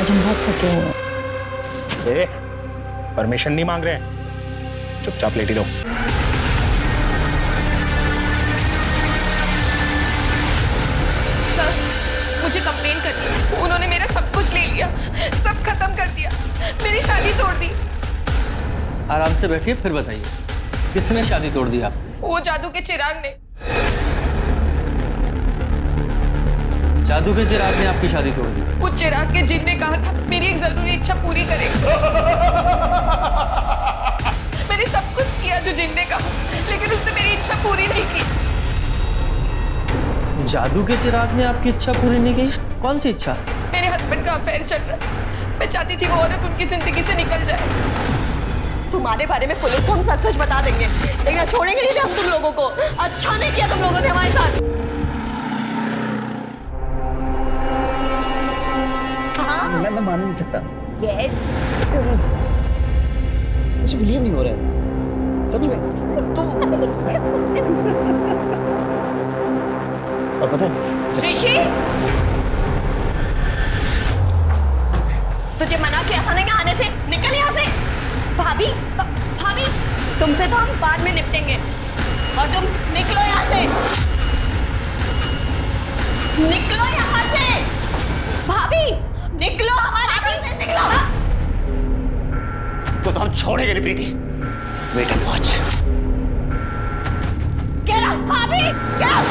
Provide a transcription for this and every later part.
आज हम बहुत थके हुए हैं। परमिशन नहीं मांग रहे हैं, चुपचाप लेटी रहो। सर, मुझे कंप्लेन करनी है। उन्होंने मेरा सब कुछ ले लिया, सब खत्म कर दिया, मेरी शादी तोड़ दी। आराम से बैठिए, फिर बताइए किसने शादी तोड़ दी आपने? वो जादू के चिराग ने। जादू के चिराग ने आपकी शादी तोड़ दी? वो चिराग के जिन ने कहा था मेरी एक जरूरी इच्छा पूरी करेगा। मैंने सब कुछ किया जो जिन ने कहा, लेकिन उसने मेरी इच्छा पूरी नहीं की। जादू के चिराग ने आपकी इच्छा पूरी नहीं की? कौन सी इच्छा? मेरे हस्बैंड का अफेयर चल रहा, मैं चाहती थी वो औरत उनकी जिंदगी से निकल जाए। तुम्हारे बारे में पुलिस को हम सब कुछ बता देंगे, लेकिन छोड़ेंगे नहीं हम तुम लोगों को। अच्छा नहीं किया तुम लोगों ने हमारे साथ। मैं मान नहीं सकता। यस, मुझे बिलीव नहीं हो रहा है सच में। तुम और पता है ऋषि, तुझे मना किया था ना यहाँ आने से, निकल यहाँ से। भाभी, भाभी, तुमसे तो हम बाद में निपटेंगे, और तुम निकलो यहाँ से, निकलो यहाँ से। भाभी, निकलो हमारे घर से, निकलो। तो हम छोड़ेंगे नहीं Preeti. Wait and watch. Get out, भाभी, get out।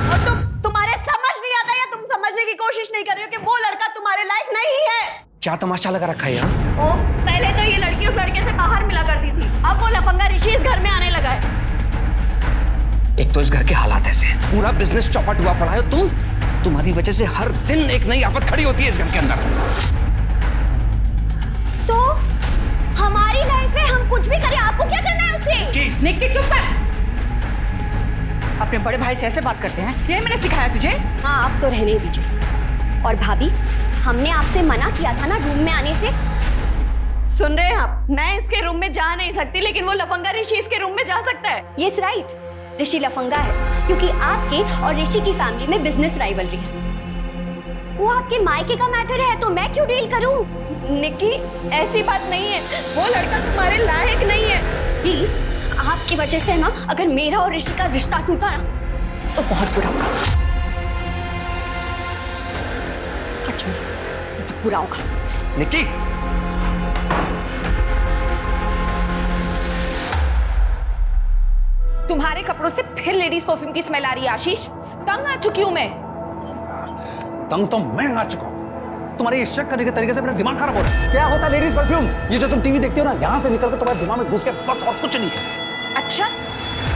और तुम्हारे समझ नहीं आता या तुम समझने की कोशिश नहीं कर रहे हो कि वो लड़का तुम्हारे लायक नहीं है? क्या तमाशा लगा रखा है यार? ओ, पहले तो ये लड़की उस लड़के से बाहर मिला करती थी, अब वो लफंगा ऋषि इस घर में आने लगा है। एक तो इस घर के हालात ऐसे हैं, पूरा बिजनेस चौपट हुआ पड़ा है। तुम्हारी वजह से हर दिन एक नई आफत खड़ी होती है इस घर के अंदर। तो हमारी लाइफ है, हम कुछ भी करें, आपको क्या करना है उससे? निक्की चुप कर। अपने बड़े भाई से ऐसे बात करते हैं? ये मैंने सिखाया तुझे? हाँ, आप तो रहने दीजिए। और भाभी, हमने आपसे मना किया था ना रूम में आने से। सुन रहे हैं आप? मैं इसके रूम में जा नहीं सकती, लेकिन वो लफंगा ऋषि इसके रूम में जा सकता है। यस राइट, ऋषि लफंगा है क्योंकि आपके और ऋषि की फैमिली में बिजनेस राइवलरी है। वो आपके मायके का मैटर है, तो मैं क्यों डील करूं? निक्की, ऐसी बात नहीं है, वो लड़का तुम्हारे लायक नहीं है। प्लीज, आपकी वजह से ना अगर मेरा और ऋषि का रिश्ता टूटा ना तो बहुत बुरा होगा। सच में ये तो बुरा होगा। निक्की, तुम्हारे कपड़ों से फिर लेडीज परफ्यूम की स्मेल आ रही है आशीष। तंग आ चुकी हूं मैं। तंग तो मैं आ चुका हूं। तुम्हारे ये शक करने के तरीके से मेरा दिमाग खराब हो रहा है। क्या होता है लेडीज परफ्यूम? ये जो तुम टीवी देखते हो ना, यहाँ से निकल कर तुम्हारे दिमाग में घुस के बस, और कुछ नहीं है। अच्छा,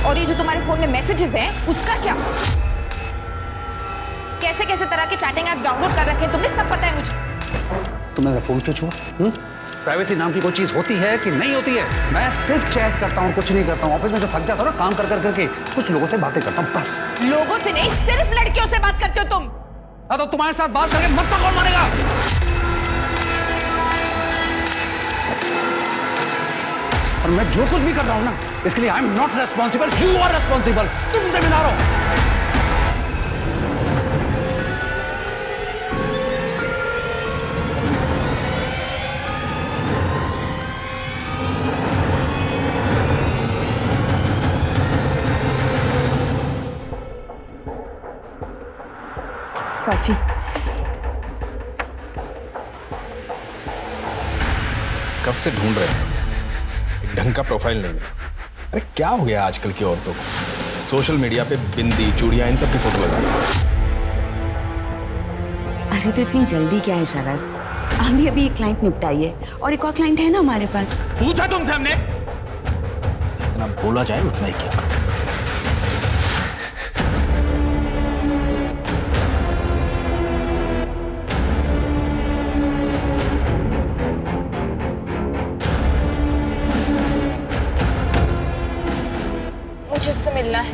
और ये जो तुम्हारे फोन में मैसेजेस हैं उसका क्या? कैसे कैसे तरह के चैटिंग ऐप्स डाउनलोड कर रखे हैं तुमने, सब पता है मुझे। तुमने मेरा फोन क्यों छुआ? प्राइवेसी नाम की कोई चीज होती है कि नहीं होती है? मैं सिर्फ चैट करता हूँ, कुछ नहीं करता हूँ। ऑफिस में जो थक जाता हूँ ना काम कर कर करके, कुछ लोगों से बातें करता हूँ बस। लोगों से नहीं, सिर्फ लड़कियों से बात करते हो तुम। हाँ, तो तुम्हारे साथ बात करके मत तो कौन मानेगा? और मैं जो कुछ भी कर रहा हूँ ना, इसके लिए I am not responsible, you are responsible. तुम जिम्मेदार हो। कॉफी। कब से ढूंढ रहे हैं, एक ढंग का प्रोफाइल नहीं मिला। अरे क्या हो गया आजकल की औरतों को? सोशल मीडिया पे बिंदी, चूड़ियां, इन सब की फोटो लगा। अरे तो इतनी जल्दी क्या है शरद? अभी एक क्लाइंट निपटाइए और एक और क्लाइंट है ना हमारे पास। पूछा तुमसे हमने? जितना बोला जाए उतना ही किया। मुझे उससे मिलना है।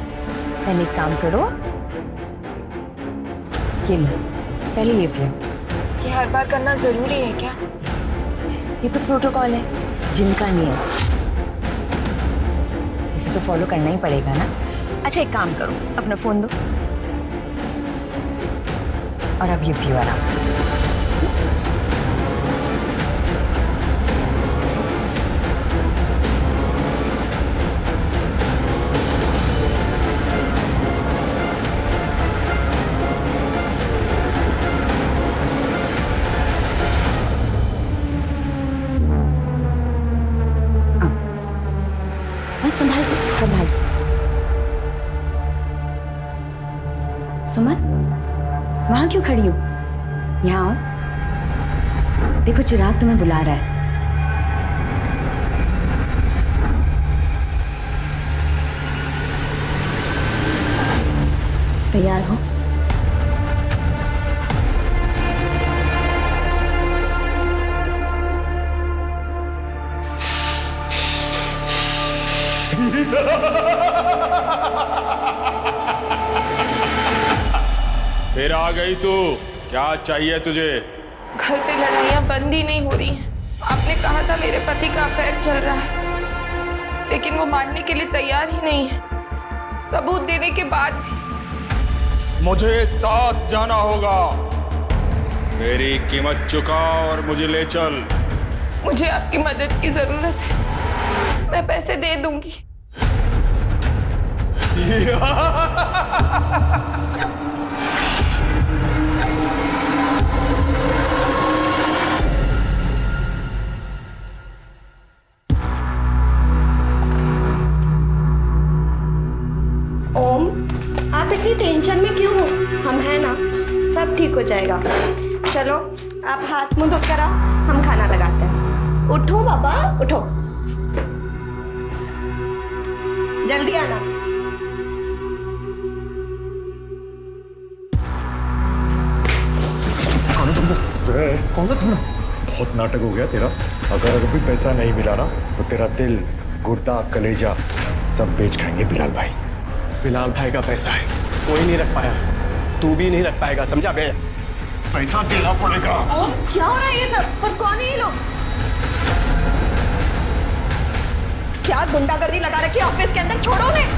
पहले एक काम करो, ये लो, पहले ये पियो। ये हर बार करना जरूरी है क्या? ये तो प्रोटोकॉल है, जिनका नियम, इसे तो फॉलो करना ही पड़ेगा ना। अच्छा एक काम करो, अपना फोन दो। और अब ये पियो आराम से। संभाल संभाल। सुमन, वहां क्यों खड़ी हो? यहाँ आओ। देखो चिराग तुम्हें बुला रहा है। तैयार हो? फिर आ गई तू, क्या चाहिए तुझे? घर पे लड़ाइयाँ बंद ही नहीं हो रही हैं। आपने कहा था मेरे पति का अफेयर चल रहा है, लेकिन वो मानने के लिए तैयार ही नहीं है। सबूत देने के बाद भी। मुझे साथ जाना होगा। मेरी कीमत चुका और मुझे ले चल। मुझे आपकी मदद की जरूरत है, मैं पैसे दे दूंगी। ओम, आप इतनी टेंशन में क्यों हो? हम हैं ना, सब ठीक हो जाएगा। चलो आप हाथ मुंह धोकर आओ, हम खाना लगाते हैं। उठो बाबा उठो, जल्दी आना। कौन है तुम? बहुत नाटक हो गया तेरा। अगर अभी पैसा नहीं मिला ना तो तेरा दिल, गुर्दा, कलेजा सब बेच खाएंगे बिलाल भाई। बिलाल भाई का पैसा है, कोई नहीं रख पाया, तू भी नहीं रख पाएगा, समझा बे? पैसा देना पड़ेगा। ओम, क्या हो रहा है ये सब? और कौन है ये लोग? क्या गुंडागर्दी लगा रखी है ऑफिस के अंदर? छोड़ो उन्हें।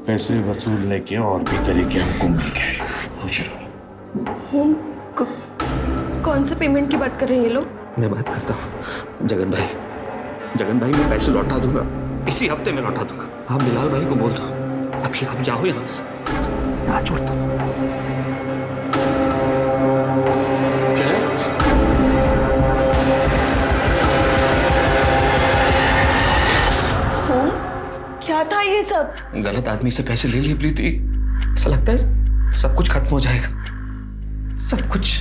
पैसे वसूलने के और भी तरीके हमको मिल गए। खुश रहो। कौन से पेमेंट की बात कर रहे हैं ये लोग? मैं बात करता हूँ जगन भाई। जगन भाई, मैं पैसे लौटा दूंगा, इसी हफ्ते में लौटा दूंगा। आप बिलाल भाई को बोल दो अभी आप जाओ यहाँ से, आज छोड़ता हूँ। क्या था ये सब? गलत आदमी से पैसे ले लिए प्रीति, ऐसा लगता है सब कुछ खत्म हो जाएगा, सब कुछ।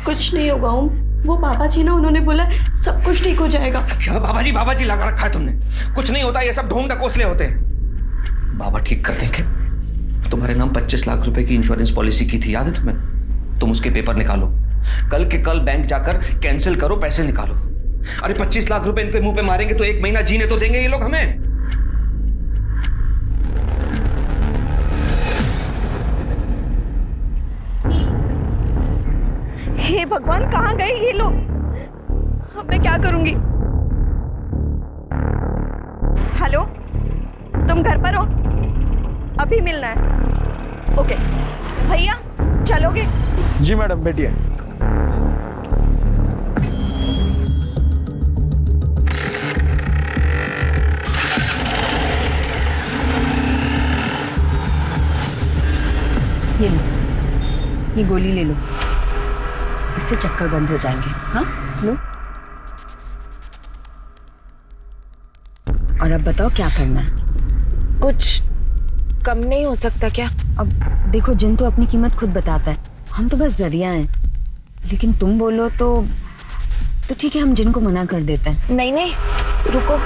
कुछ नहीं होगा ओम, वो बाबा जी ना, उन्होंने बोला सब कुछ ठीक हो जाएगा। क्या बाबा जी लगा रखा है तुमने? कुछ नहीं होता, ये सब ढोंग ढकोसले होते हैं। बाबा ठीक कर देंगे। तुम्हारे नाम 25 लाख रुपए की इंश्योरेंस पॉलिसी की थी, याद है तुम्हें? तुम उसके पेपर निकालो, कल के कल बैंक जाकर कैंसिल करो, पैसे निकालो। अरे 25 लाख रुपए इनके मुंह पे मारेंगे तो 1 महीना जीने तो देंगे ये लोग हमें। हे भगवान, कहाँ गए ये लोग? अब मैं क्या करूंगी? हेलो, तुम घर पर हो? अभी मिलना है। ओके भैया, चलोगे? जी मैडम, बैठिए। ये लो, ये गोली ले लो, इससे चक्कर बंद हो जाएंगे। हाँ लो। और अब बताओ क्या करना है? कुछ कम नहीं हो सकता क्या? अब देखो, जिन तो अपनी कीमत खुद बताता है, हम तो बस जरिया हैं। लेकिन तुम बोलो तो ठीक है, हम जिन को मना कर देते हैं। नहीं नहीं, रुको।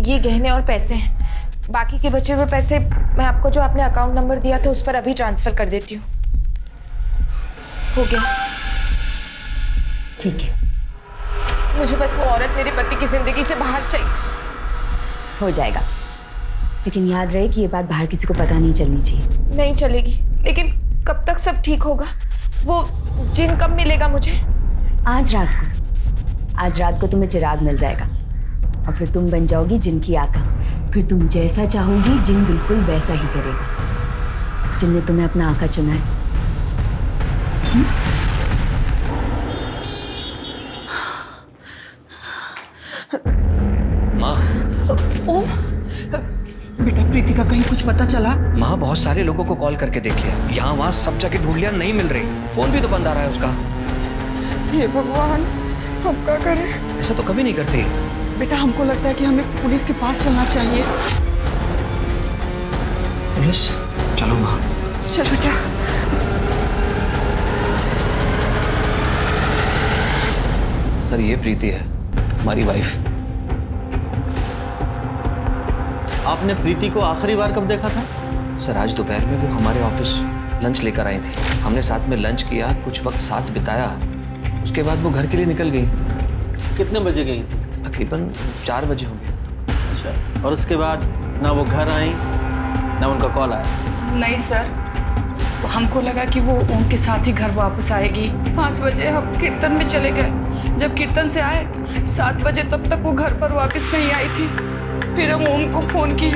ये गहने और पैसे हैं, बाकी के बचे हुए पैसे मैं आपको जो आपने अकाउंट नंबर दिया था उस पर अभी ट्रांसफर कर देती हूँ। हो गया? ठीक है, मुझे बस वो औरत मेरे पति की जिंदगी से बाहर चाहिए। हो जाएगा, लेकिन याद रहे कि ये बात बाहर किसी को पता नहीं चलनी चाहिए। नहीं चलेगी, लेकिन कब तक सब ठीक होगा? वो जिन कब मिलेगा मुझे? आज रात को तुम्हें चिराग मिल जाएगा और फिर तुम बन जाओगी जिन की आका। फिर तुम जैसा चाहोगी जिन बिल्कुल वैसा ही करेगा। जिन ने तुम्हें अपना आका चुना है। माँ, ओम, बेटा प्रीति का कहीं कुछ पता चला? माँ बहुत सारे लोगों को कॉल करके देख लिया, यहाँ वहाँ सब जगह ढूंढ लिया, नहीं मिल रही। फोन भी तो बंद आ रहा है उसका। हे भगवान, हम क्या करें? ऐसा तो कभी नहीं करती। बेटा हमको लगता है कि हमें पुलिस के पास चलना चाहिए। पुलिस? चलो माँ। चल बेटा। सर ये प्रीति है, हमारी वाइफ। आपने प्रीति को आखिरी बार कब देखा था? सर आज दोपहर में वो हमारे ऑफिस लंच लेकर आई थी। हमने साथ में लंच किया, कुछ वक्त साथ बिताया। उसके बाद वो घर के लिए निकल गई। कितने बजे गई थी? तकरीबन 4 बजे होंगे। अच्छा, और उसके बाद ना वो घर आई ना उनका कॉल आया? नहीं सर, हमको लगा कि वो ओम के साथ ही घर वापस आएगी। 5 बजे हम कीर्तन में चले गए। जब कीर्तन से आए 7 बजे, तब तक वो घर पर वापस नहीं आई थी। फिर हम ओम को फोन किए।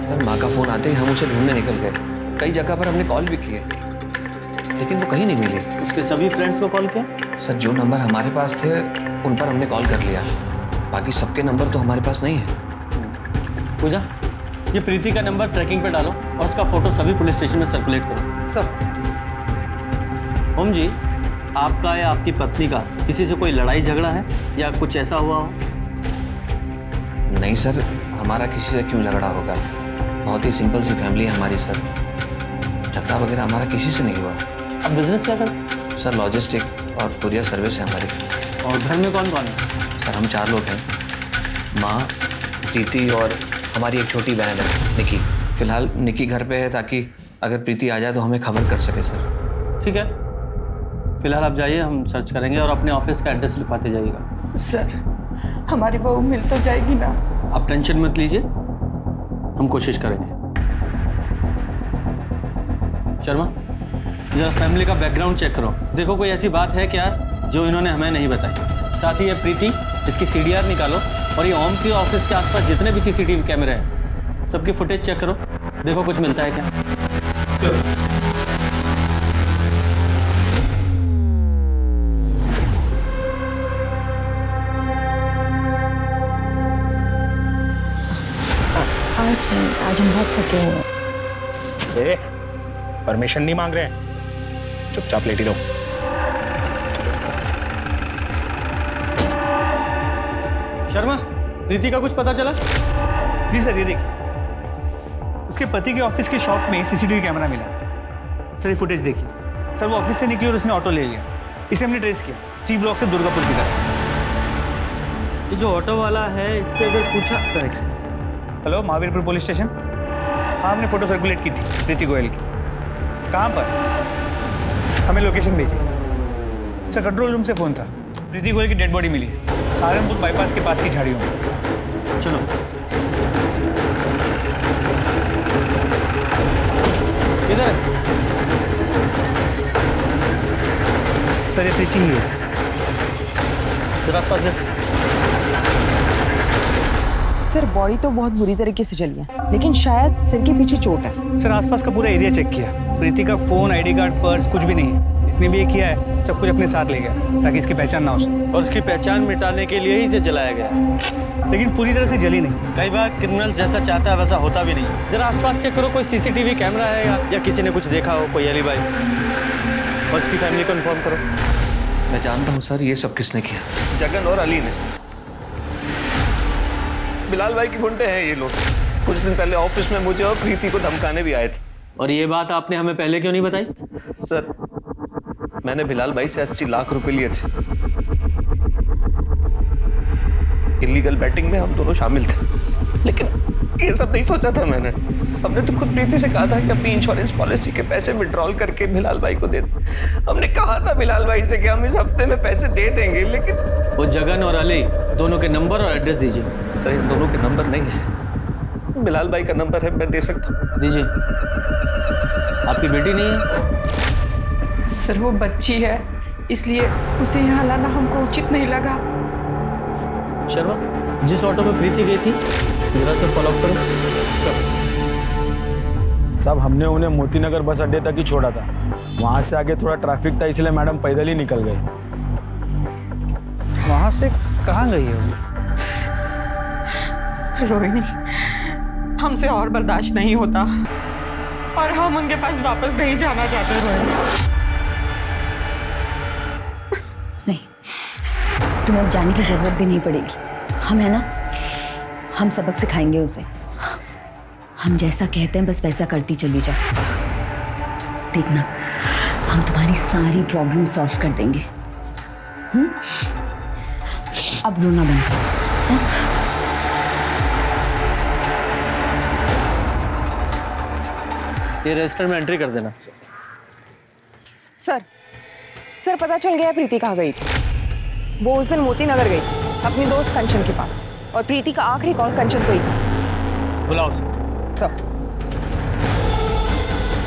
सर माँ का फोन आते ही हम उसे ढूंढने निकल गए। कई जगह पर हमने कॉल भी किए लेकिन वो कहीं नहीं मिली। उसके सभी फ्रेंड्स को कॉल किया? सर जो नंबर हमारे पास थे उन पर हमने कॉल कर लिया, बाकी सबके नंबर तो हमारे पास नहीं है। पूजा, ये प्रीति का नंबर ट्रैकिंग पे डालो और उसका फोटो सभी पुलिस स्टेशन में सर्कुलेट करो। सब। ओम जी, आपका या आपकी पत्नी का किसी से कोई लड़ाई झगड़ा है या कुछ ऐसा हुआ हो? नहीं सर, हमारा किसी से क्यों झगड़ा होगा? बहुत ही सिंपल सी फैमिली है हमारी सर। झगड़ा वगैरह हमारा किसी से नहीं हुआ। आप बिजनेस क्या करते? सर लॉजिस्टिक और कुरियर सर्विस है हमारी। और घर में कौन कौन है? सर हम 4 लोग हैं, माँ, प्रीति और हमारी एक छोटी बहन है निकी। फिलहाल निकी घर पे है ताकि अगर प्रीति आ जाए तो हमें खबर कर सके सर। ठीक है, फिलहाल आप जाइए, हम सर्च करेंगे और अपने ऑफिस का एड्रेस लिखवाते जाइएगा। सर हमारी बहू मिल तो जाएगी ना? आप टेंशन मत लीजिए, हम कोशिश करेंगे। शर्मा, जरा फैमिली का बैकग्राउंड चेक करो, देखो कोई ऐसी बात है क्या जो इन्होंने हमें नहीं बताई। साथ ही ये प्रीति, इसकी CDR निकालो और ये ओम के ऑफिस के आसपास जितने भी CCTV कैमरे हैं सबकी फुटेज चेक करो, देखो कुछ मिलता है क्या। आज हम बहुत थके हुए हैं। परमिशन नहीं मांग रहे हैं, चुपचाप लेटी रहो। शर्मा, प्रीति का कुछ पता चला? जी सर, ये देखिए, उसके पति के ऑफिस के शॉप में CCTV कैमरा मिला। सर ये फुटेज देखिए। सर वो ऑफिस से निकली और उसने ऑटो ले लिया। इसे हमने ट्रेस किया C ब्लॉक से दुर्गापुर की तरफ। ये जो ऑटो वाला है, इससे अगर पूछा। सर एक second. Hello, Mahavirpur police station. हाँ, हमने फोटो सर्कुलेट की थी प्रीति गोयल की। कहाँ पर? हमें लोकेशन भेजी। सर कंट्रोल रूम से फ़ोन था, प्रीति गोयल की डेड बॉडी मिली है सहारनपुर बाईपास के पास की झाड़ियों में। चलो। किधर है? सर ये प्रीति ही है। तेरे आसपास है? सर बॉडी तो बहुत बुरी तरीके से जली है, लेकिन शायद सिर के पीछे चोट है। सर आसपास का पूरा एरिया चेक किया, प्रीति का फ़ोन, ID कार्ड, पर्स कुछ भी नहीं है। इसने भी ये किया है, सब कुछ अपने साथ ले गया ताकि इसकी पहचान ना हो सके। और उसकी पहचान मिटाने के लिए ही इसे जलाया गया, लेकिन पूरी तरह से जली नहीं। कई बार क्रिमिनल जैसा चाहता है वैसा होता भी नहीं। जरा आसपास चेक करो, कोई CCTV कैमरा है या किसी ने कुछ देखा हो, कोई एलिबाई। और उसकी फैमिली को इन्फॉर्म करो। मैं जानता हूँ सर ये सब किसने किया। जगन और अली ने। बिलाल भाई के गुंडे हैं ये लोग। कुछ दिन पहले ऑफिस में मुझे और प्रीति को धमकाने भी आए थे। और ये बात आपने हमें पहले क्यों नहीं बताई? सर मैंने बिलाल भाई से 80 लाख रुपए लिए थे। इलीगल बैटिंग में हम दोनों शामिल थे, लेकिन ये सब नहीं सोचा था मैंने। हमने तो खुद प्रीति से कहा था कि अपनी इंश्योरेंस पॉलिसी के पैसे विड्रॉल करके बिलाल भाई को दे दें। हमने कहा था बिलाल भाई से कि हम इस हफ्ते में पैसे दे देंगे, लेकिन वो जगन और अली दोनों के नंबर और एड्रेस दीजिए। सर इन दोनों के नंबर नहीं है, बिलाल भाई का नंबर है, मैं दे सकता हूँ। दीजिए। आपकी बेटी नहीं है? सर वो बच्ची है, इसलिए उसे यहाँ लाना हमको उचित नहीं लगा। शर्मा, जिस ऑटो में प्रीति गई थी जरा से फॉलो अप करो। साहब हमने उन्हें मोतीनगर बस अड्डे तक ही छोड़ा था, वहाँ से आगे थोड़ा ट्रैफिक था इसलिए मैडम पैदल ही निकल गई। वहाँ से कहाँ गई है वो? रोहिणी, हमसे और बर्दाश्त नहीं होता और हम उनके पास वापस नहीं जाना चाहते। रोहिणी नहीं, तुम्हें अब जाने की जरूरत भी नहीं पड़ेगी। हम है ना, हम सबक सिखाएंगे उसे। हम जैसा कहते हैं बस वैसा करती चली जाओ। देखना, हम तुम्हारी सारी प्रॉब्लम सॉल्व कर देंगे। अब रोना बंद करो। ये रजिस्टर में एंट्री कर देना। सर पता चल गया प्रीति कहाँ गई थी। वो उस दिन मोती नगर गई थी अपनी दोस्त कंचन के पास, और प्रीति का आखिरी कॉल कंचन को ही था। बुलाओ सर।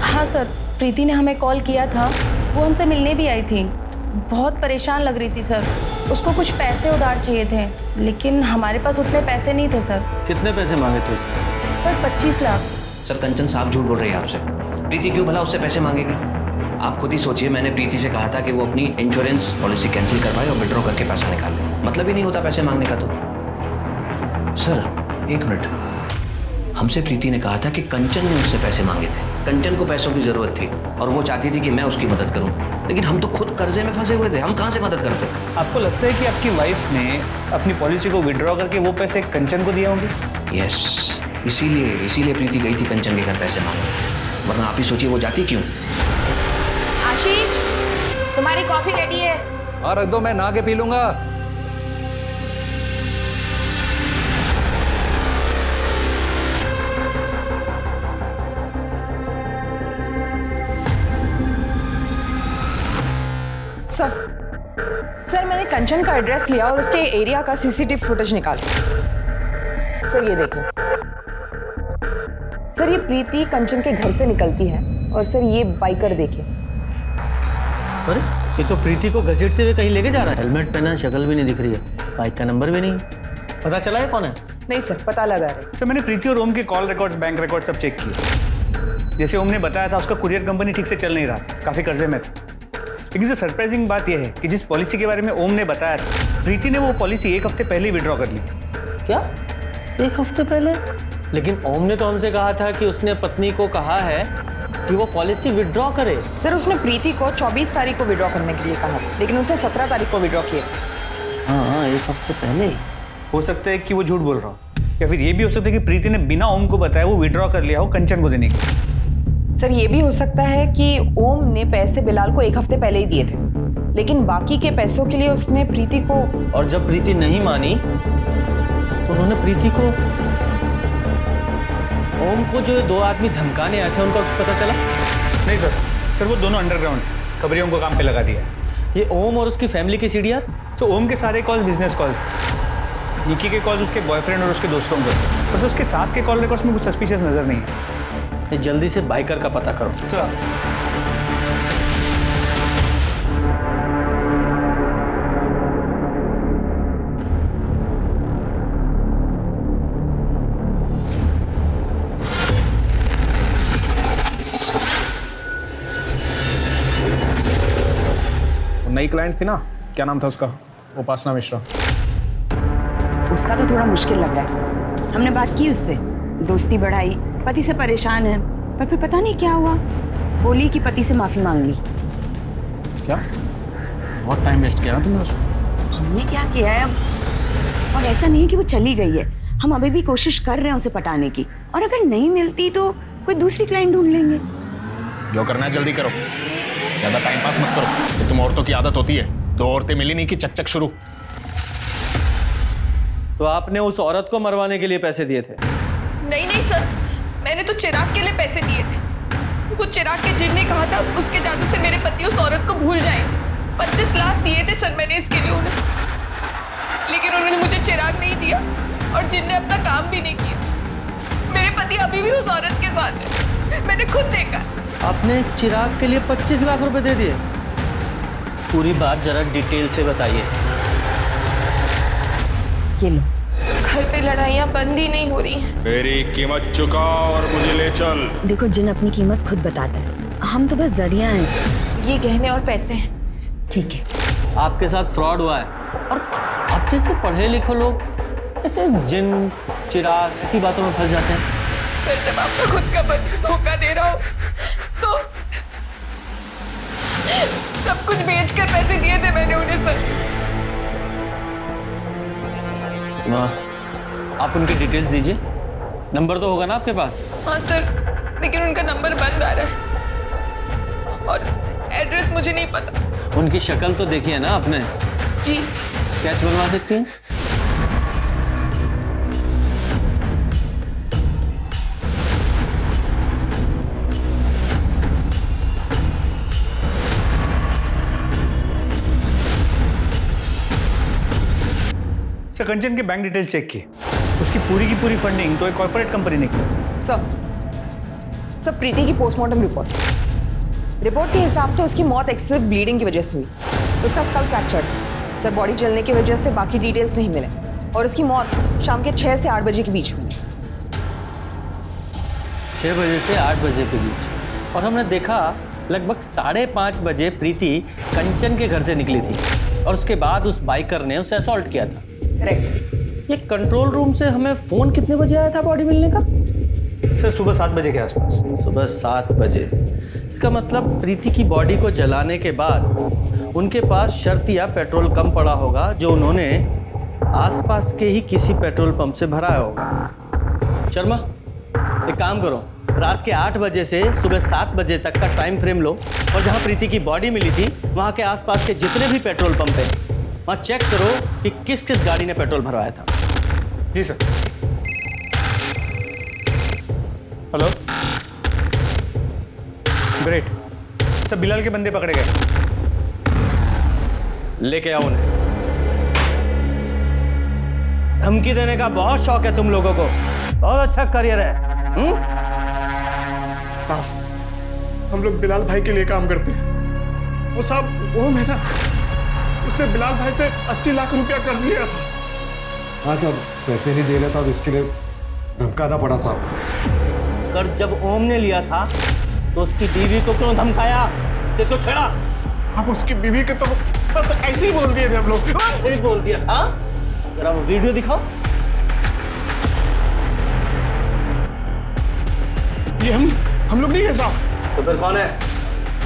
हाँ सर, प्रीति ने हमें कॉल किया था, वो हमसे मिलने भी आई थी। बहुत परेशान लग रही थी सर, उसको कुछ पैसे उधार चाहिए थे, लेकिन हमारे पास उतने पैसे नहीं थे सर। कितने पैसे मांगे थे उसने? सर 25 लाख। सर कंचन साहब झूठ बोल रही है आपसे। प्रीति क्यों भला उससे पैसे मांगेगी? आप खुद ही सोचिए, मैंने प्रीति से कहा था कि वो अपनी इंश्योरेंस पॉलिसी कैंसिल करवाए और विड्रॉ करके पैसा निकाल ले। मतलब ही नहीं होता पैसे मांगने का। तो सर एक मिनट, हमसे प्रीति ने कहा था कि कंचन ने उससे पैसे मांगे थे। कंचन को पैसों की जरूरत थी और वो चाहती थी कि मैं उसकी मदद करूं, लेकिन हम तो खुद कर्जे में फंसे हुए थे, हम कहां से मदद करते? आपको लगता है कि आपकी वाइफ ने अपनी पॉलिसी को विड्रॉ करके वो पैसे कंचन को दिए होंगे? यस, इसीलिए प्रीति गई थी कंचन के घर पैसे मांगने, वरना आप ही सोचिए वो जाती क्यों। आशीष, तुम्हारी कॉफी रेडी है। और रख दो, मैं नहा के पी लूंगा। सर मैंने कंचन का एड्रेस लिया और उसके एरिया का सीसीटीवी फुटेज निकाला। सर ये देखिए, सर ये प्रीति कंचन के घर से निकलती है, और सर ये बाइकर देखिए। अरे ये तो प्रीति को घसीटते हुए कहीं लेके जा रहा है। हेलमेट पहना, शक्ल भी नहीं दिख रही है, बाइक का नंबर भी नहीं। पता चला है कौन है? नहीं सर, पता लगा रहे। सर मैंने प्रीति और ओम के कॉल रिकॉर्ड्स, बैंक रिकॉर्ड सब चेक किए। जैसे ओम ने बताया था, उसका कुरियर कंपनी ठीक से चल नहीं रहा, काफ़ी कर्जे में था। लेकिन जो सरप्राइजिंग बात यह है कि जिस पॉलिसी के बारे में ओम ने बताया था, प्रीति ने वो पॉलिसी 1 हफ्ते पहले ही विड्रॉ कर ली थी। क्या 1 हफ्ते पहले? लेकिन ओम ने तो हमसे कहा था कि उसने पत्नी को कहा है कि वो पॉलिसी विड्रॉ करे। सर उसने प्रीति को 24 तारीख को विड्रॉ करने के लिए कहा, लेकिन उसने 17 तारीख को विड्रॉ किया। हाँ, 1 हफ्ते पहले ही। हो सकता है कि वो झूठ बोल रहा हो, या फिर ये भी हो सकता है कि प्रीति ने बिना ओम को बताया वो विड्रॉ कर लिया हो कंचन को देने के। सर ये भी हो सकता है कि ओम ने पैसे बिलाल को 1 हफ्ते पहले ही दिए थे, लेकिन बाकी के पैसों के लिए उसने प्रीति को, और जब प्रीति नहीं मानी तो उन्होंने प्रीति को, ओम को जो 2 आदमी धमकाने आए थे उनका कुछ पता चला? नहीं सर वो दोनों अंडरग्राउंड खबरियों को काम पे लगा दिया। ये ओम और उसकी फैमिली की सीडीआर? तो ओम के सारे कॉल बिजनेस कॉल्स, निकी के कॉल उसके बॉयफ्रेंड और उसके दोस्तों को, बस उसके सास के कॉल रिकॉर्ड्स में कुछ सस्पिशियस नजर नहीं है। जल्दी से बाइकर का पता करो। सर नई क्लाइंट थी ना, क्या नाम था उसका? उपासना मिश्रा। उसका तो थोड़ा मुश्किल लग रहा है। हमने बात की उससे, दोस्ती बढ़ाई, पति से परेशान है, पर फिर पता नहीं क्या हुआ, बोली कि पति से माफी मांग ली। क्या? बहुत टाइम वेस्ट किया ना तुमने उसको। हमने क्या किया है अब? और ऐसा नहीं कि वो चली गई है, हम अभी भी कोशिश कर रहे हैं उसे पटाने की, और अगर नहीं मिलती तो कोई दूसरी क्लाइंट ढूंढ लेंगे। जो करना है जल्दी करो, ज्यादा टाइम पास मत करो। ये तुम औरतों की आदत होती है, 2 औरतें मिली नहीं कि चक चक शुरू। तो आपने उस औरत को मरवाने के लिए पैसे दिए थे? नहीं सर, मैंने तो चिराग के लिए पैसे दिए थे। वो चिराग के जिन ने कहा था उसके जादू से मेरे पति उस औरत को भूल जाएंगे। 25 लाख दिए थे सर मैंने इसके लिए उन्हें, लेकिन उन्होंने मुझे चिराग नहीं दिया और जिन ने अपना काम भी नहीं किया। मेरे पति अभी भी उस औरत के साथ है, मैंने खुद देखा। आपने चिराग के लिए 25 लाख रुपए दे दिए? पूरी बात जरा डिटेल से बताइए। ये लो। घर पे लड़ाइयाँ बंद ही नहीं हो रही हैं। मेरी कीमत चुका और मुझे ले चल। देखो, जिन अपनी कीमत खुद बताता है, हम तो बस जरिया हैं। ये गहने और पैसे हैं। ठीक है। आपके साथ फ्रॉड हुआ है और आप जैसे पढ़े लिखे लोग ऐसे जिन चिराग ऐसी बातों में फंस जाते हैं। सर, जब आपको खुद का बंदी धोखा दे रहा हो तो सब कुछ बेचकर पैसे दिए थे मैंने उन्हें सर। माँ, आप उनकी डिटेल्स दीजिए। नंबर तो होगा ना आपके पास? हाँ सर, लेकिन उनका नंबर बंद आ रहा है और एड्रेस मुझे नहीं पता। उनकी शक्ल तो देखी है ना आपने? जी। स्केच बनवा सकती हैं? सर, कंचन के बैंक डिटेल्स चेक किए, उसकी पूरी की पूरी फंडिंग तो एक कॉर्पोरेट कंपनी ने की। सर प्रीति की पोस्टमार्टम रिपोर्ट के हिसाब से उसकी मौत एक्सेसिव ब्लीडिंग की वजह से हुई। उसका स्कल फ्रैक्चर, सर बॉडी जलने की वजह से बाकी डिटेल्स नहीं मिले और उसकी मौत शाम के 6 से 8 बजे के बीच हुई। 6 बजे से 8 बजे के बीच। और हमने देखा लगभग 5:30 बजे प्रीति कंचन के घर से निकली थी और उसके बाद उस बाइकर ने उसे असॉल्ट किया था। करेक्ट। ये कंट्रोल रूम से हमें फोन कितने बजे आया था बॉडी मिलने का? सर, सुबह 7 बजे के आसपास। सुबह 7 बजे। इसका मतलब प्रीति की बॉडी को जलाने के बाद उनके पास शर्त या पेट्रोल कम पड़ा होगा जो उन्होंने आसपास के ही किसी पेट्रोल पंप से भराया होगा। शर्मा, एक काम करो, रात के 8 बजे से सुबह 7 बजे तक का टाइम फ्रेम लो और जहां प्रीति की बॉडी मिली थी वहां के आसपास के जितने भी पेट्रोल पंप हैं वहां चेक करो कि किस किस गाड़ी ने पेट्रोल भरवाया था। जी sir. Hello, great sir, Bilal के बंदे पकड़े गए। लेके आओ उन्हें। धमकी देने का बहुत शौक है तुम लोगों को। बहुत अच्छा करियर है। साहब, हम लोग बिलाल भाई के लिए काम करते हैं। वो साहब, वो मेरा, उसने बिलाल भाई से 80 लाख रुपया कर्ज लिया था। हाँ साहब, पैसे नहीं दे रहा था तो इसके लिए धमकाना पड़ा साहब। कर्ज जब ओम ने लिया था तो उसकी बीवी को क्यों धमकाया? उसे क्यों छेड़ा? आप उसकी बीवी के तो बस ऐसे ही बोल दिए थे हम लोग। ऐसे ही बोल दिया था? जरा वो वीडियो दिखाओ। ये हम लोग नहीं है साहब। तो फिर कौन है?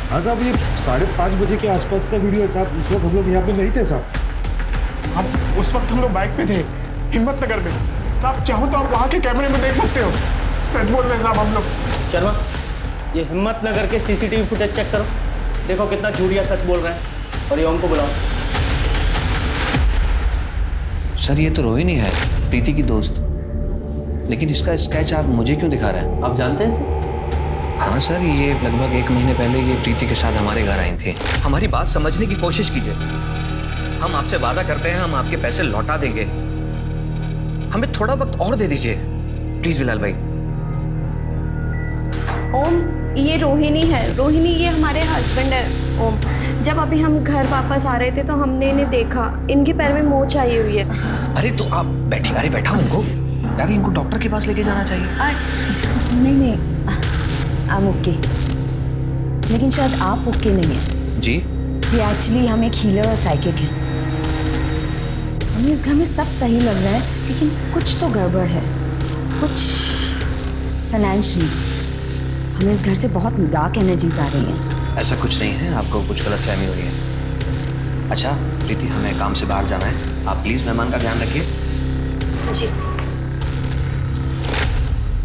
हाँ साहब, ये 5:30 बजे के आसपास का वीडियो है साहब। उस वक्त हम लोग यहाँ पे नहीं थे साहब। अब उस वक्त हम लोग बाइक पे थे, हिम्मतनगर में। साहब, चाहो तो आप वहाँ के कैमरे में देख सकते हो। सच बोल रहे हैं साहब हम लोग। शर्मा, ये हिम्मतनगर के सीसीटीवी फुटेज चेक करो, देखो कितना झूठिया सच बोल रहे हैं। और ये ओम को बुलाओ। सर, ये तो रोहिणी है, प्रीति की दोस्त। लेकिन इसका स्केच आप मुझे क्यों दिखा रहे हैं? आप जानते हैं इसे? हाँ सर, ये लगभग 1 महीने पहले ये प्रीति के साथ हमारे घर आई थी। हमारी बात समझने की कोशिश कीजिए। हम आपसे वादा करते हैं, हम आपके पैसे लौटा देंगे। हमें थोड़ा वक्त और दे दीजिए प्लीज बिलाल भाई। ओम, ये रोहिणी है। रोहिणी, ये हमारे हस्बैंड है ओम। जब अभी हम घर वापस आ रहे थे तो हमने इन्हें देखा, इनके पैर में मोच आई हुई है। अरे तो आप बैठिए। अरे बैठा उनको यार, इनको डॉक्टर के पास लेके जाना चाहिए। नहीं, आई एम ओके। लेकिन शायद आप ओके नहीं हैं। जी एक्चुअली हम एक हीलर और साइकिक हैं। हमें इस घर में सब सही लग रहा है लेकिन कुछ तो गड़बड़ है, कुछ फाइनेंशियली। हमें इस घर से बहुत डार्क एनर्जीज आ रही हैं। ऐसा कुछ नहीं है, आपको कुछ गलतफहमी हुई है। अच्छा प्रीति, हमें काम से बाहर जाना है, आप प्लीज मेहमान का ध्यान रखिए। जी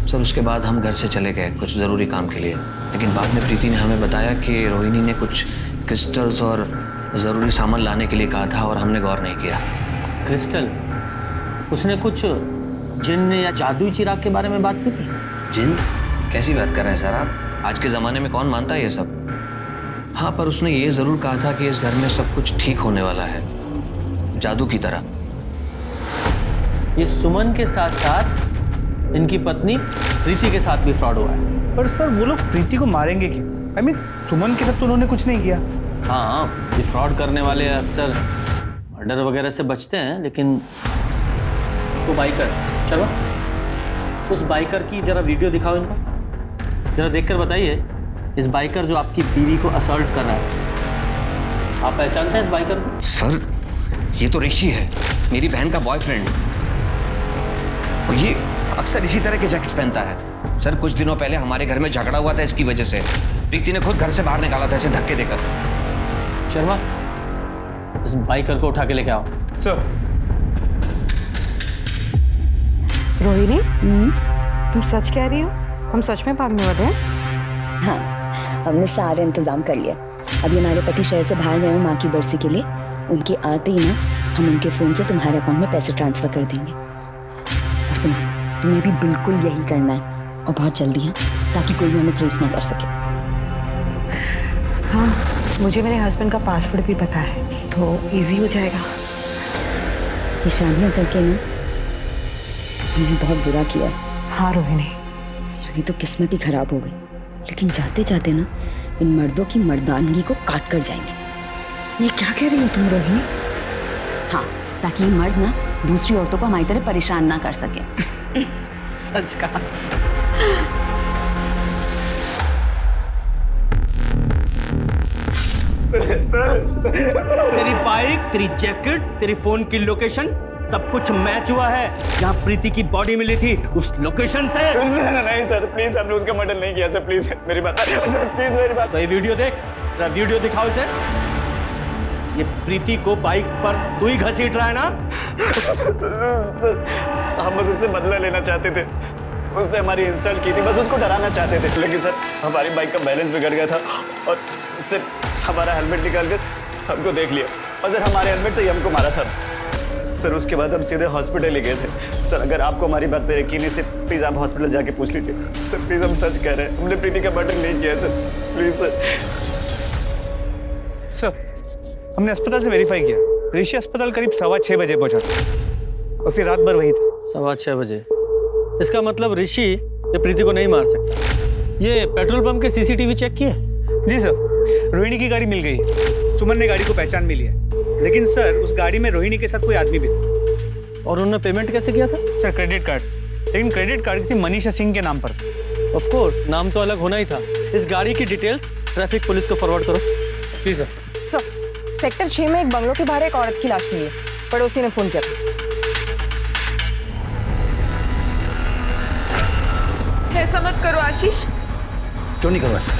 सर, उसके बाद हम घर से चले गए कुछ ज़रूरी काम के लिए। लेकिन बाद में प्रीति ने हमें बताया कि रोहिणी ने कुछ क्रिस्टल्स और ज़रूरी सामान लाने के लिए कहा था और हमने गौर नहीं किया। क्रिस्टल? उसने कुछ जिन या जादुई चिराग के बारे में बात की थी? जिन? कैसी बात कर रहे हैं सर आप? आज के ज़माने में कौन मानता है ये सब? हाँ, पर उसने ये ज़रूर कहा था कि इस घर में सब कुछ ठीक होने वाला है, जादू की तरह। ये सुमन के साथ साथ इनकी पत्नी प्रीति के साथ भी फ्रॉड हुआ है। पर सर, वो लोग प्रीति को मारेंगे क्यों? I mean, सुमन के साथ तो उन्होंने कुछ नहीं किया। हाँ, ये फ्रॉड करने वाले अक्सर मर्डर वगैरह से बचते हैं, लेकिन वो बाइकर, चलो उस बाइकर की जरा वीडियो दिखाओ इनको, जरा देखकर बताइए इस बाइकर जो आपकी बीवी को असॉल्ट कर रहा है, आप पहचानते हैं इस बाइकर को? सर, ये तो ऋषि है, मेरी बहन का बॉयफ्रेंड। और ये अक्सर इसी तरह के जैकेट्स पहनता है। सर, कुछ दिनों पहले हमारे घर में झगड़ा हुआ था इसकी वजह से। प्रीति ने खुद घर से बाहर निकाला था इसे धक्के देकर। शर्मा, इस बाइकर को उठा के लेके आओ। सर। रोहिणी, तुम सच कह रही हो? हम सच में भागने वाले हैं? हाँ, हमने सारे इंतजाम कर लिया। अभी हमारे पति शहर से बाहर गए हैं माँ की बरसी के लिए। उनके आते ही ना हम उनके फ़ोन से तुम्हारे अकाउंट में पैसे ट्रांसफ़र कर देंगे। और सुनो, तुम्हें भी बिल्कुल यही करना है और बहुत जल्दी है, ताकि कोई भी हमें ट्रेस ना कर सके। हाँ, मुझे मेरे हस्बैंड का पासवर्ड भी पता है, तो इजी हो जाएगा। ये शादियाँ करके ना हमने बहुत बुरा किया है। हाँ रोहिणी, अभी तो किस्मत ही खराब हो गई, लेकिन जाते जाते ना इन मर्दों की मर्दानगी को काट कर जाएंगे। ये क्या कह रही हो तुम रोहिणी? हाँ, ताकि ये मर्द ना दूसरी औरतों को हमारी तरह परेशान ना कर सके। सच कहा। तेरी बाइक, तेरी जैकेट, तेरी फोन की लोकेशन सब कुछ मैच हुआ है। जहाँ प्रीति की बॉडी मिली थी उस लोकेशन से। नहीं सर, प्लीज, हमने उसका मर्डर नहीं किया सर, प्लीज मेरी बात सर, प्लीज मेरी बात। तो ये वीडियो देख, वीडियो दिखाओ इसे। ये प्रीति को बाइक पर तू ही घसीट रहा है ना? सर, हम बस उससे बदला लेना चाहते थे। उसने हमारी इंसल्ट की थी, बस उसको डराना चाहते थे। लेकिन सर, हमारी बाइक का बैलेंस बिगड़ गया था और उसने हमारा हेलमेट निकाल कर हमको देख लिया और सर हमारे हेलमेट से ही हमको मारा था। सर, उसके बाद हम सीधे हॉस्पिटल ही गए थे। सर, अगर आपको हमारी बात पे यकीन है सर, प्लीज आप हॉस्पिटल जाके पूछ लीजिए। सर प्लीज, हम सच कह रहे हैं, हमने प्रीति का मर्डर नहीं किया सर, प्लीज सर। सर, हमने अस्पताल से वेरीफाई किया, ऋषि अस्पताल करीब 6:15 बजे पहुंचा और फिर रात भर वही था। 6:15 बजे? इसका मतलब ऋषि ये प्रीति को नहीं मार सकता। ये पेट्रोल पंप के सीसीटीवी चेक किए? जी सर, रोहिणी की गाड़ी मिल गई है। सुमन ने गाड़ी को पहचान भी लिया, लेकिन सर उस गाड़ी में रोहिणी के साथ कोई आदमी भी था। और उन्होंने पेमेंट कैसे किया था? सर, क्रेडिट कार्ड से, लेकिन क्रेडिट कार्ड किसी मनीषा सिंह के नाम पर था। ऑफ कोर्स, नाम तो अलग होना ही था। इस गाड़ी की डिटेल्स ट्रैफिक पुलिस को फॉरवर्ड करो। जी सर। सर, सेक्टर 6 में एक बंगलों के बाहर एक औरत की लाश मिली है, पड़ोसी ने फोन किया था। ऐसा मत करो आशीष। क्यों नहीं करो ऐसा?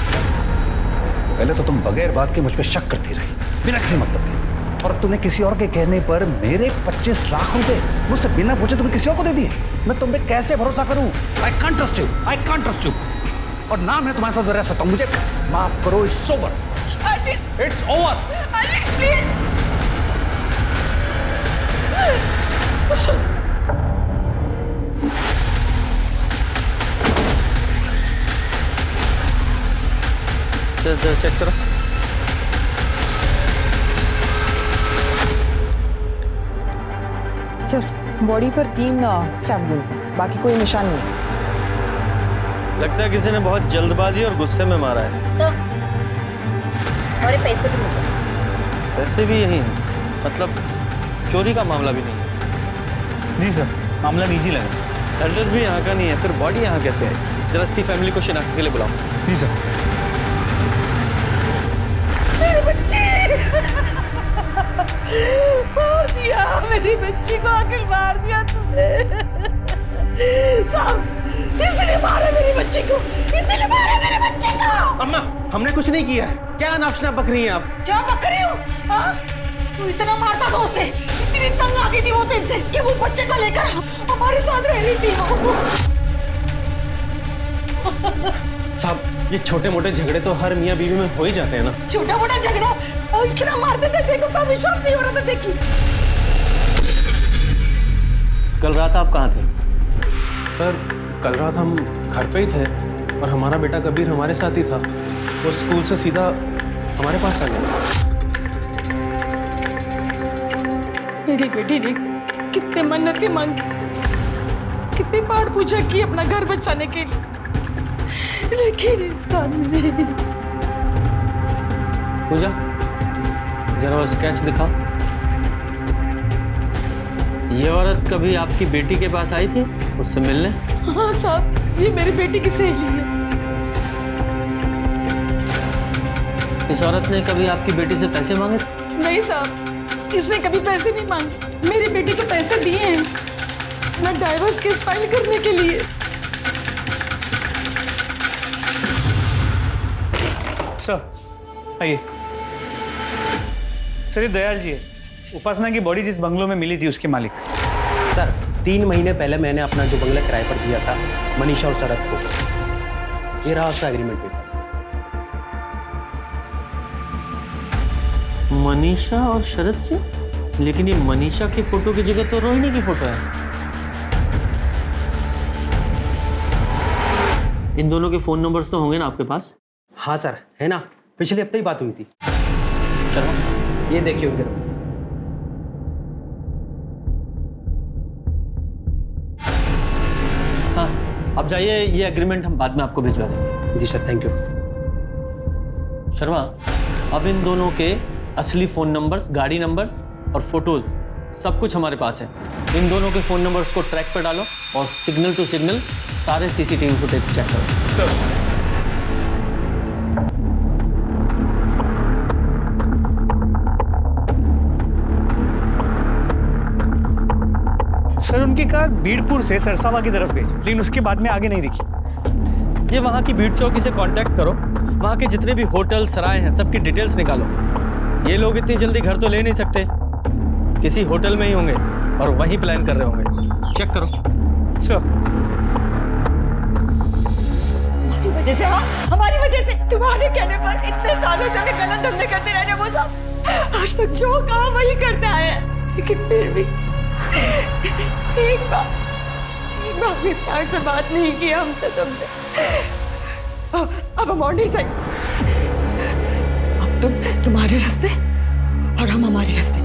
पहले तो तुम बगैर बात के मुझ पे शक करती रही, बिना किसी मतलब के। और तुमने किसी और के कहने पर मेरे 25 लाख रुपए मुझसे बिना पूछे तुमने किसी और को दे दिए। मैं तुम पे कैसे भरोसा करूं? I can't trust you, I can't trust you. और ना मैं तुम्हारे साथ रह सकता हूं, मुझे माफ करो, it's over. Ashish, it's over. Ashish please. Check करो। सर, बॉडी पर 3 स्टैब वुंड्स हैं, बाकी कोई निशान नहीं है। लगता है किसी ने बहुत जल्दबाजी और गुस्से में मारा है। सर, हमारे पैसे भी मिल गए। पैसे भी यही हैं, मतलब चोरी का मामला भी नहीं है। जी सर, मामला निजी लगा। एड्रेस भी यहाँ का नहीं है, फिर बॉडी यहाँ कैसे आई? जरा इसकी फैमिली को शिनाख्त के लिए बुलाओ। जी सर। मेरी बच्ची मार दिया, मेरी बच्ची को आखिर मार दिया तूने। साहब, इसने मारा मेरी बच्ची को, इसने मारा मेरे बच्चे को। अम्मा, हमने कुछ नहीं किया है। क्या नापशना बक रही हैं आप? क्या बक रही हूँ? हाँ? तू इतना मारता था उसे, इतनी तंग आ गई थी वो तेरे से कि वो बच्चे को लेकर हमारे साथ रह रही थी। साहब, ये छोटे मोटे झगड़े तो हर मियाँ बीवी में हो ही जाते हैं ना। छोटा मोटा झगड़ा और इतना मारते थे, देखो तो विश्वास नहीं हो रहा था। देखी कल रात आप कहाँ थे? सर, कल रात हम घर पे ही थे और हमारा बेटा कबीर हमारे साथ ही था। वो स्कूल से सीधा हमारे पास आ गया। मेरी बेटी ने कितने मन्नतें मांगी, कितनी बार पूछा कि अपना घर बचाने के लिए, लेकिन इंसान नहीं। पूजा, जरा वो स्केच दिखाओ। ये औरत कभी आपकी बेटी के पास आई थी उससे मिलने? हाँ साहब, ये मेरी बेटी की सहेली है। इस औरत ने कभी आपकी बेटी से पैसे मांगे थे? नहीं साहब, इसने कभी पैसे नहीं मांगे। मेरी बेटी को पैसे दिए हैं मैं डाइवोर्स केस फाइल करने के लिए। सर आइए। सर ये दयाल जी है, उपासना की बॉडी जिस बंगलों में मिली थी उसके मालिक। सर 3 महीने पहले मैंने अपना जो बंगला किराए पर दिया था मनीषा और शरद को, ये रहा उसका एग्रीमेंट पेपर। मनीषा और शरद से? लेकिन ये मनीषा की फोटो की जगह तो रोहिणी की फोटो है। इन दोनों के फोन नंबर्स तो होंगे ना आपके पास? हाँ सर, है ना, पिछले हफ्ते ही बात हुई थी। चलो ये देखिए उधर। हाँ अब जाइए, ये एग्रीमेंट हम बाद में आपको भिजवा देंगे। जी सर, थैंक यू। शर्मा, अब इन दोनों के असली फोन नंबर्स, गाड़ी नंबर्स और फोटोज सब कुछ हमारे पास है। इन दोनों के फोन नंबर्स को ट्रैक पर डालो और सिग्नल टू सिग्नल सारे सीसीटीवी फुटेज चेक करो। सर उनकी कार बीड़पुर से सरसावा की तरफ गई, लेकिन उसके बाद में आगे नहीं दिखी। ये वहाँ की भीड़ चौकी से कांटेक्ट करो, वहाँ के जितने भी होटल सराय हैं सबकी डिटेल्स निकालो। ये लोग इतनी जल्दी घर तो ले नहीं सकते, किसी होटल में ही होंगे और वहीं प्लान कर रहे होंगे। चेक करो। सर हमारी वजह से, हाँ हमारी वजह से, तुम्हारे कहने पर इतने सालों से हमें गलत धंधे करते रहने वो सब आज तक जो कहा वही करते आए हैं। लेकिन फिर भी एक बार भी प्यार से बात नहीं की हमसे तुमने। अब हम और नहीं सही। अब तुम तुम्हारे रास्ते और हम हमारे रास्ते।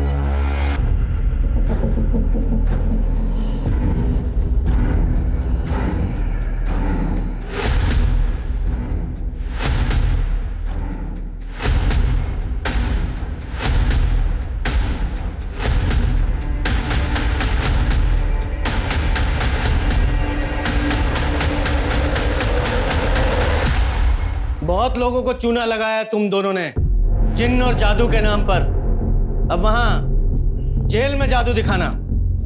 बहुत लोगों को चूना लगाया तुम दोनों ने जिन्न और जादू के नाम पर। अब वहां जेल में जादू दिखाना,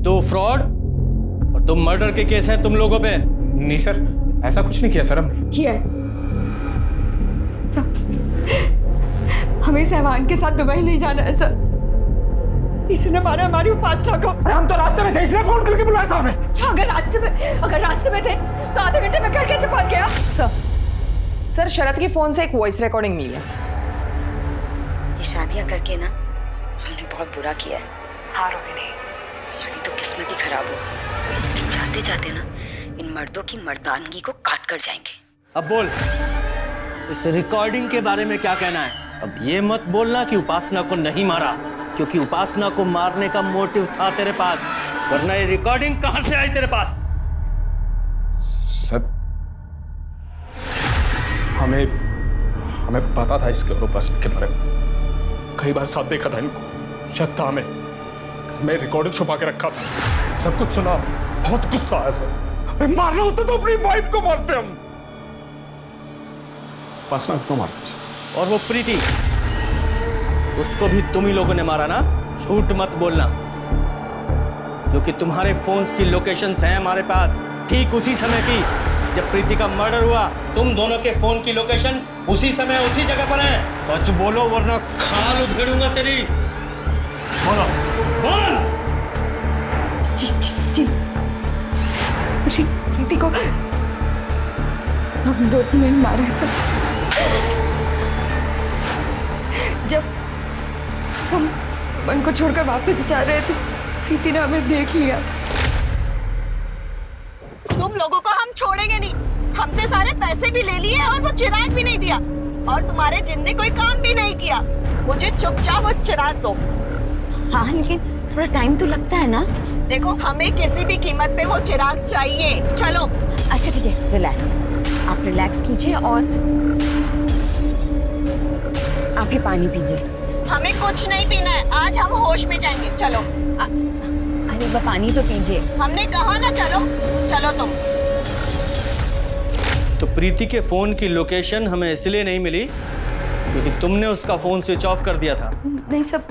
2 फ्रॉड और 2 मर्डर के केस हैं तुम लोगों पे। नहीं सर, ऐसा कुछ नहीं किया सर हमने। किया सब, हमें सहवान के साथ दुबई नहीं जाना है सर। इसने मारा हमारी उपासना को। हम तो रास्ते में थे, इसलिए फोन करके बुलाया था हमें। अच्छा, अगर रास्ते में थे तो आधे घंटे में घर कैसे पहुंच गया? सर शरद के फोन से एक वॉइस रिकॉर्डिंग मिली है। ये शादियां करके ना हमने बहुत बुरा किया है। हाँ रोहिणी, हमारी तो किस्मत ही खराब हो। जाते जाते ना इन मर्दों की मर्दानगी को काट कर जाएंगे। अब बोल, इस रिकॉर्डिंग के बारे में क्या कहना है? अब ये मत बोलना कि उपासना को नहीं मारा, क्योंकि उपासना को मारने का मोटिव था तेरे पास, वरना ये रिकॉर्डिंग कहां से आई तेरे पास? सर हमें पता था इसके और उपासना के बारे में। कई बार साथ देखा था इनको, शक था हमें। मैं रिकॉर्डिंग छुपा के रखा था, सब कुछ सुना। बहुत गुस्सा आया सर। अरे मारना होता तो अपनी वाइफ को मारते हम। उपासना को मारते सर। और वो प्रीति, उसको भी तुम ही लोगों ने मारा ना? झूठ मत बोलना, क्योंकि तुम्हारे फोन्स की लोकेशंस हैं हमारे पास, ठीक उसी समय की जब प्रीति का मर्डर हुआ। तुम दोनों के फोन की लोकेशन उसी समय उसी जगह पर है। सच बोलो वरना खाल उधेड़ूंगा तेरी। बोलो, बोल। जी प्रीति को हम दोनों ने मारा सर। जब हम मन को छोड़कर वापस जा रहे थे, प्रीति ने हमें देख लिया। तुम लोगों को हम छोड़ेंगे नहीं। हमसे सारे पैसे भी ले लिए और वो चिराग भी नहीं दिया, और तुम्हारे जिन ने कोई काम भी नहीं किया। मुझे चुपचाप वो चिराग दो। हाँ लेकिन थोड़ा टाइम तो लगता है ना। देखो, हमें किसी भी कीमत पे वो चिराग चाहिए। चलो। अच्छा ठीक है, रिलैक्स। आप रिलैक्स कीजिए और आप ये पानी पीजिए। हमें कुछ नहीं पीना है, आज हम होश में जाएंगे। चलो। अरे वो पानी तो पीजिए। हमने कहा ना चलो। चलो तुम। तो प्रीति के फोन की लोकेशन हमें इसलिए नहीं मिली क्योंकि तुमने उसका फोन स्विच ऑफ कर दिया था। नहीं सब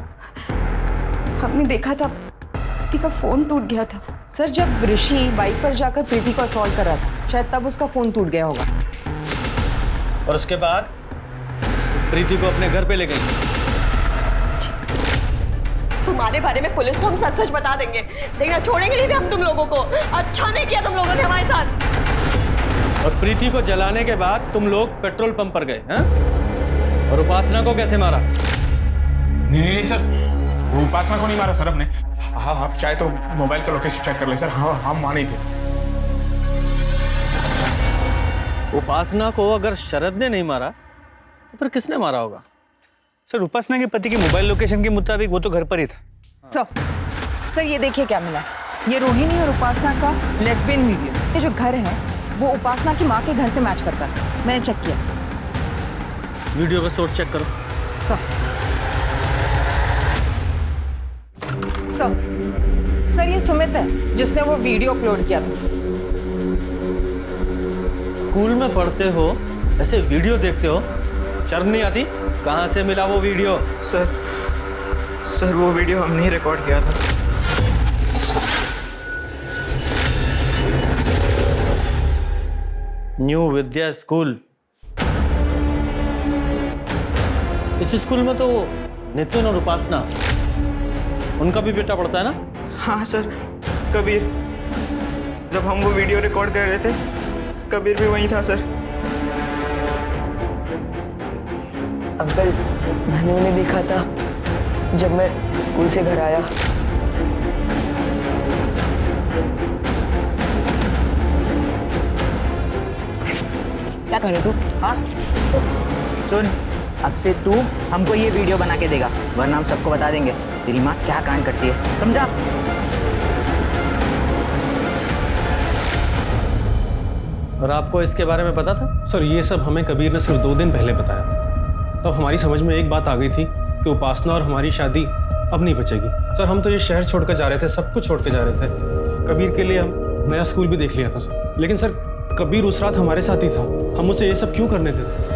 हमने देखा था प्रीति का फोन टूट गया था। सर जब ऋषि बाइक पर जाकर प्रीति को असॉल्ट कर रहा था शायद तब उसका फोन टूट गया होगा। और उसके बाद प्रीति को अपने घर पे ले गई। तुम्हारे बारे में पुलिस को हम सच सच बता देंगे। देखना छोड़ेंगे नहीं थे हम तुम लोगों को। अच्छा नहीं किया तुम लोगों ने हमारे साथ। और प्रीति को जलाने के बाद तुम लोग पेट्रोल पंप पर गए हैं? और उपासना को कैसे मारा? नहीं सर, वो उपासना को नहीं मारा सर हमने। हाँ आप चाहे तो मोबाइल का लोकेशन चेक कर ले सर। हाँ हम वहाँ नहीं थे। उपासना को अगर शरद ने नहीं मारा तो फिर किसने मारा होगा? सर उपासना के पति के मोबाइल लोकेशन के मुताबिक वो तो घर पर ही था। सर ये देखिए क्या मिला। ये रोहिणी और उपासना का लेस्बियन वीडियो। ये जो घर है वो उपासना की माँ के घर से मैच करता है। मैंने चेक किया। वीडियो का सोर्स चेक करो। सर ये सुमित है जिसने वो वीडियो अपलोड किया था। स्कूल में पढ़ते हो ऐसे वीडियो देखते हो, शर्म नहीं आती? कहाँ से मिला वो वीडियो? सर वो वीडियो हमने ही रिकॉर्ड किया था। न्यू विद्या स्कूल। इस स्कूल में तो नितिन और उपासना, उनका भी बेटा पढ़ता है ना? हाँ सर, कबीर। जब हम वो वीडियो रिकॉर्ड कर रहे थे कबीर भी वहीं था सर। अंकल धनु ने देखा था जब मैं स्कूल से घर आया। क्या कर रहे तू? हाँ सुन, अब से तू हमको ये वीडियो बना के देगा वरना हम सबको बता देंगे तेरी माँ क्या कांड करती है, समझा? और आपको इसके बारे में पता था? सर ये सब हमें कबीर ने सिर्फ 2 दिन पहले बताया। तब हमारी समझ में एक बात आ गई थी कि उपासना और हमारी शादी अब नहीं बचेगी। सर हम तो ये शहर छोड़कर जा रहे थे, सब कुछ छोड़ के जा रहे थे। कबीर के लिए हम नया स्कूल भी देख लिया था सर। लेकिन सर कबीर उस रात हमारे साथ ही था, हम उसे ये सब क्यों करने देते?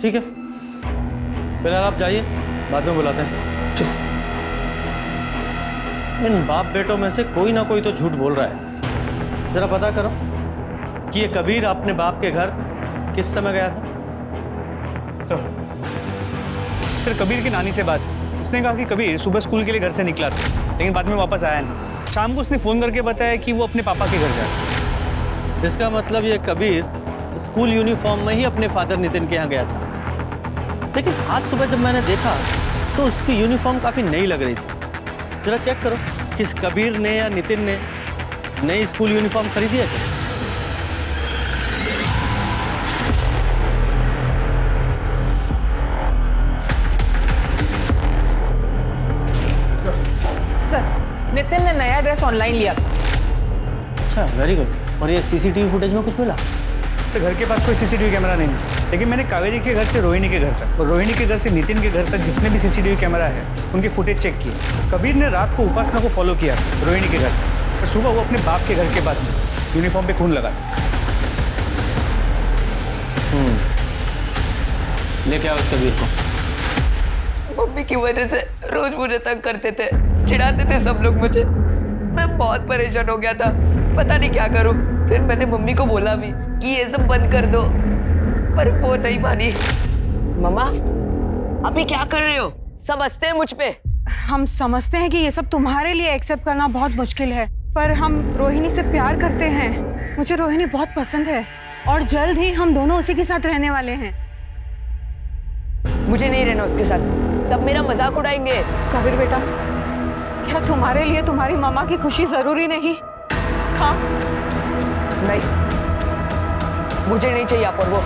ठीक है, फिलहाल आप जाइए, बाद में बुलाते हैं। इन बाप बेटों में से कोई ना कोई तो झूठ बोल रहा है। जरा पता करो कि ये कबीर अपने बाप के घर किस समय गया था? फिर कबीर की नानी से बात, उसने कहा कि कबीर सुबह स्कूल के लिए घर से निकला था लेकिन बाद में वापस आया नहीं। शाम को उसने फोन करके बताया कि वो अपने पापा के घर जा रहा है। इसका मतलब ये कबीर स्कूल यूनिफॉर्म में ही अपने फादर नितिन के यहाँ गया था। लेकिन आज सुबह जब मैंने देखा तो उसकी यूनिफॉर्म काफी नई लग रही थी। जरा चेक करो कि इस कबीर ने या नितिन ने नई स्कूल यूनिफॉर्म खरीदी है क्या? नितिन ने नया ड्रेस ऑनलाइन लिया था। अच्छा, वेरी गुड। और ये सीसीटीवी फुटेज में कुछ मिला? सर घर के पास कोई सीसीटीवी कैमरा नहीं है, लेकिन मैंने कावेरी के घर से रोहिणी के घर तक और रोहिणी के घर से नितिन के घर तक जितने भी सीसीटीवी कैमरा है उनकी फुटेज चेक किए। कबीर ने रात को उपासना को फॉलो किया रोहिणी के घर और सुबह वो अपने बाप के घर के पास में यूनिफॉर्म पे खून लगा। लेके आओ कबीर को। मम्मी की वजह से रोज मुझे तंग करते थे, चिढ़ाते थे सब लोग मुझे। मैं बहुत परेशान हो गया था, पता नहीं क्या करूं। फिर मैंने मम्मी को बोला भी कि ये सब बंद कर दो, पर वो नहीं मानी। मम्मा अभी क्या कर रहे हो? सब हंसते हैं मुझ पे। हम समझते हैं कि ये सब तुम्हारे लिए एक्सेप्ट करना बहुत मुश्किल है, पर हम रोहिणी से प्यार करते हैं। मुझे रोहिणी बहुत पसंद है और जल्द ही हम दोनों उसी के साथ रहने वाले हैं। मुझे नहीं रहना उसके साथ, सब मेरा मजाक उड़ाएंगे। कबीर बेटा, क्या तुम्हारे लिए तुम्हारी मामा की खुशी जरूरी नहीं? हाँ? नहीं, मुझे नहीं चाहिए आप और वो।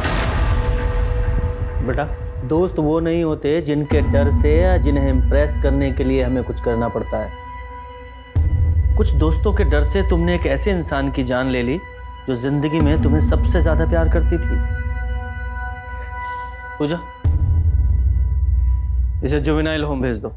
बेटा, दोस्त वो नहीं होते जिनके डर से या जिन्हें इम्प्रेस करने के लिए हमें कुछ करना पड़ता है। कुछ दोस्तों के डर से तुमने एक ऐसे इंसान की जान ले ली जो जिंदगी में तुम्हें सबसे ज्यादा प्यार करती थी। पूजा, इसे जुवेनाइल होम भेज दो।